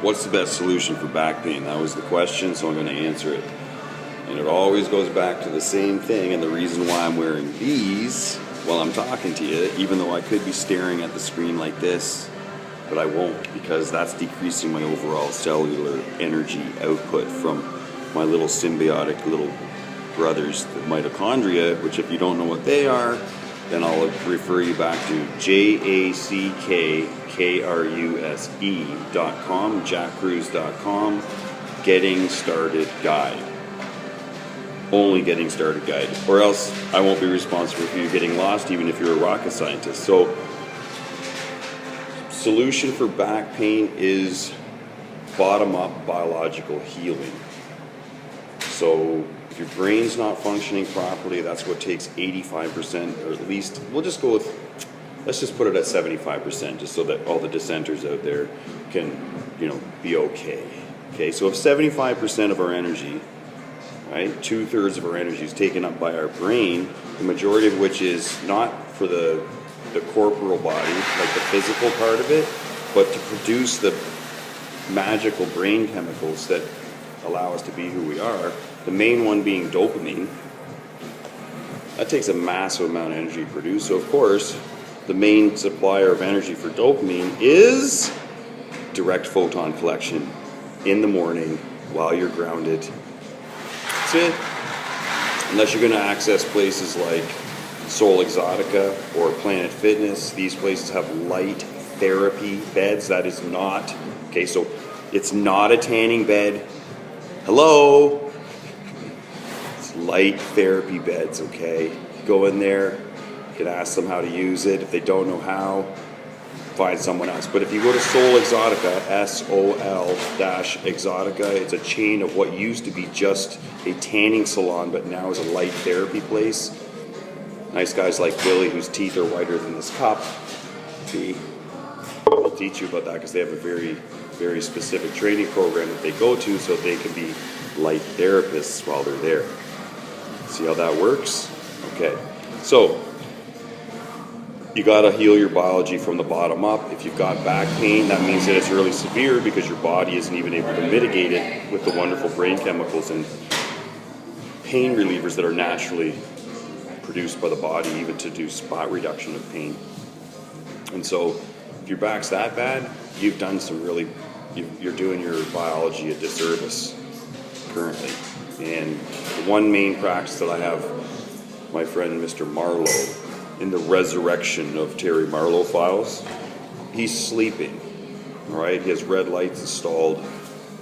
What's the best solution for back pain? That was the question, so I'm going to answer it. And it always goes back to the same thing, and the reason why I'm wearing these while I'm talking to you, even though I could be staring at the screen like this, but I won't, because that's decreasing my overall cellular energy output from my little symbiotic little brothers, the mitochondria, which if you don't know what they are, then I'll refer you back to jackruse.com, jackcruse.com, Getting Started Guide. Only Getting Started Guide. Or else I won't be responsible for you getting lost, even if you're a rocket scientist. So, solution for back pain is bottom-up biological healing. So, if your brain's not functioning properly, that's what takes 85%, or at least, we'll just go with, let's just put it at 75%, just so that all the dissenters out there can, be okay. Okay, so if 75% of our energy, right, 2/3 of our energy is taken up by our brain, the majority of which is not for the corporal body, like the physical part of it, but to produce the magical brain chemicals that allow us to be who we are. The main one being dopamine. That takes a massive amount of energy to produce. So of course, the main supplier of energy for dopamine is direct photon collection in the morning while you're grounded. That's it. Unless you're going to access places like Soul Exotica or Planet Fitness. These places have light therapy beds. That is not, okay, so it's not a tanning bed. Hello? It's light therapy beds, okay? Go in there, you can ask them how to use it. If they don't know how, find someone else. But if you go to Soul Exotica, SOL-Exotica, it's a chain of what used to be just a tanning salon, but now is a light therapy place. Nice guys like Billy, whose teeth are whiter than this cup. See? I'll teach you about that because they have a very, very specific training program that they go to so they can be light therapists while they're there. See how that works? Okay. So, you got to heal your biology from the bottom up. If you've got back pain, that means that it's really severe because your body isn't even able to mitigate it with the wonderful brain chemicals and pain relievers that are naturally produced by the body, even to do spot reduction of pain. And so, if your back's that bad, you've done some really, you're doing your biology a disservice currently. And the one main practice that I have, my friend Mr. Marlowe, in the resurrection of Terry Marlowe files, he's sleeping, all right? He has red lights installed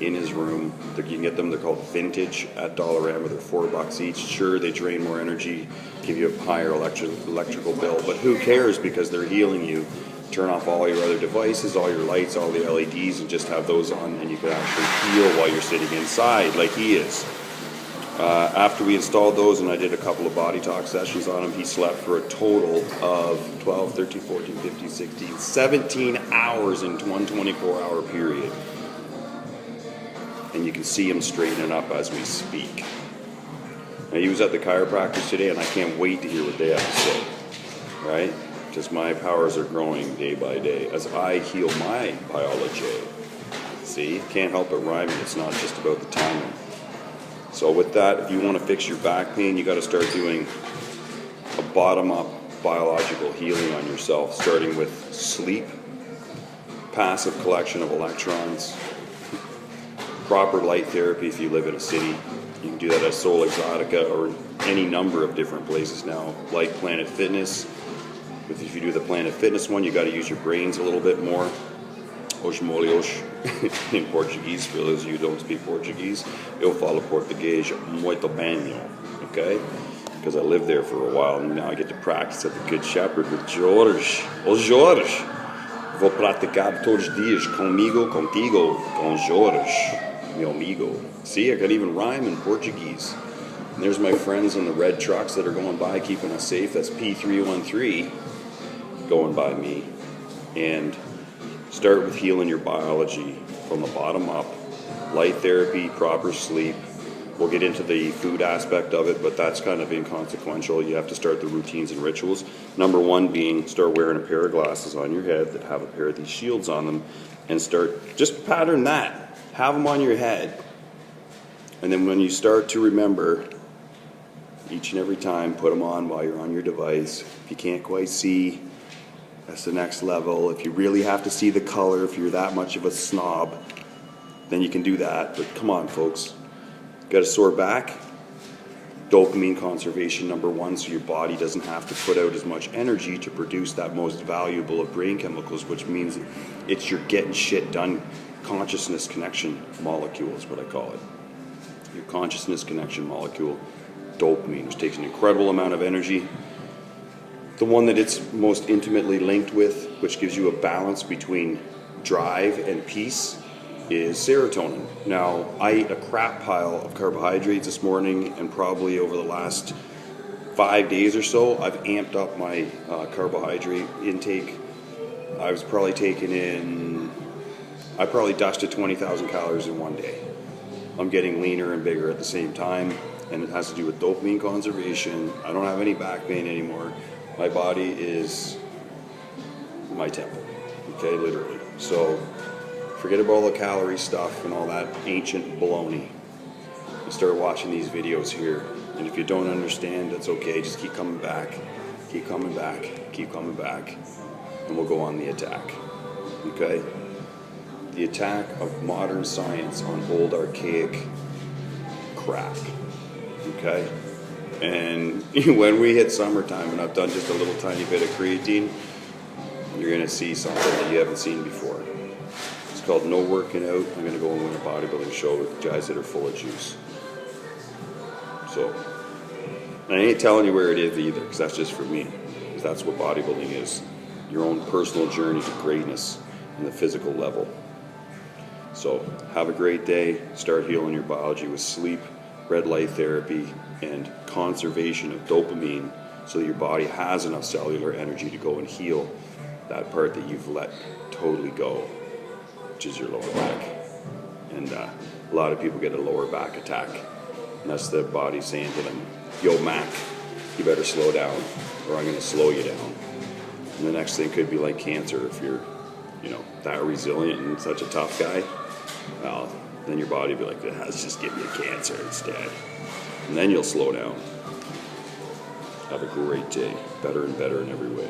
in his room. You can get them, they're called vintage at Dollarama, they're $4 each. Sure, they drain more energy, give you a higher electrical bill, but who cares because they're healing you. Turn off all your other devices, all your lights, all the LEDs, and just have those on, and you can actually heal while you're sitting inside like he is. After we installed those and I did a couple of body talk sessions on him, he slept for a total of 12, 13, 14, 15, 16, 17 hours in one 24-hour period. And you can see him straightening up as we speak. Now, he was at the chiropractor today, and I can't wait to hear what they have to say, right? Because my powers are growing day by day as I heal my biology. See, can't help but rhyming. It's not just about the timing. So with that, if you want to fix your back pain, you got to start doing a bottom-up biological healing on yourself, starting with sleep, passive collection of electrons, proper light therapy if you live in a city. You can do that at Soul Exotica or any number of different places now, like Planet Fitness. If you do the Planet Fitness one, you got to use your brains a little bit more. Oxmolios in Portuguese, for those of you who don't speak Portuguese. Eu falo português muito bem, okay? Because I lived there for a while, and now I get to practice at the Good Shepherd with Jorge. Ô Jorge, vou praticar todos os dias comigo, contigo, com Jorge, meu amigo. See, I can even rhyme in Portuguese. And there's my friends in the red trucks that are going by, keeping us safe. That's P313 going by me. And start with healing your biology from the bottom up. Light therapy, proper sleep, We'll get into the food aspect of it, but that's kind of inconsequential. You have to start the routines and rituals. Number one being start wearing a pair of glasses on your head that have a pair of these shields on them, and start, just pattern that. Have them on your head. And then when you start to remember, each and every time, put them on while you're on your device. If you can't quite see, that's the next level. If you really have to see the color, if you're that much of a snob, then you can do that. But come on, folks. Got a sore back? Dopamine conservation, number one, so your body doesn't have to put out as much energy to produce that most valuable of brain chemicals, which means it's your getting shit done consciousness connection molecule is what I call it. Your consciousness connection molecule, dopamine, which takes an incredible amount of energy. The one that it's most intimately linked with, which gives you a balance between drive and peace, is serotonin. Now, I ate a crap pile of carbohydrates this morning, and probably over the last 5 days or so, I've amped up my carbohydrate intake. I was probably taking in, I probably dusted 20,000 calories in one day. I'm getting leaner and bigger at the same time, and it has to do with dopamine conservation. I don't have any back pain anymore. My body is my temple, okay, literally. So forget about all the calorie stuff and all that ancient baloney. You start watching these videos here, and if you don't understand, that's okay. Just keep coming back, keep coming back, keep coming back, and we'll go on the attack, okay? The attack of modern science on old archaic crap, okay? And when we hit summertime and I've done just a little tiny bit of creatine, you're gonna see something that you haven't seen before. It's called No Working Out. I'm gonna go and win a bodybuilding show with guys that are full of juice. So, and I ain't telling you where it is either, because that's just for me. Because that's what bodybuilding is. Your own personal journey to greatness in the physical level. So, have a great day. Start healing your biology with sleep, red light therapy, and conservation of dopamine so that your body has enough cellular energy to go and heal that part that you've let totally go, which is your lower back. And a lot of people get a lower back attack, and that's the body saying to them, yo Mac, you better slow down or I'm going to slow you down. And the next thing could be like cancer. If you're that resilient and such a tough guy, well, then your body will be like, let's just give you a cancer instead. And then you'll slow down. Have a great day. Better and better in every way.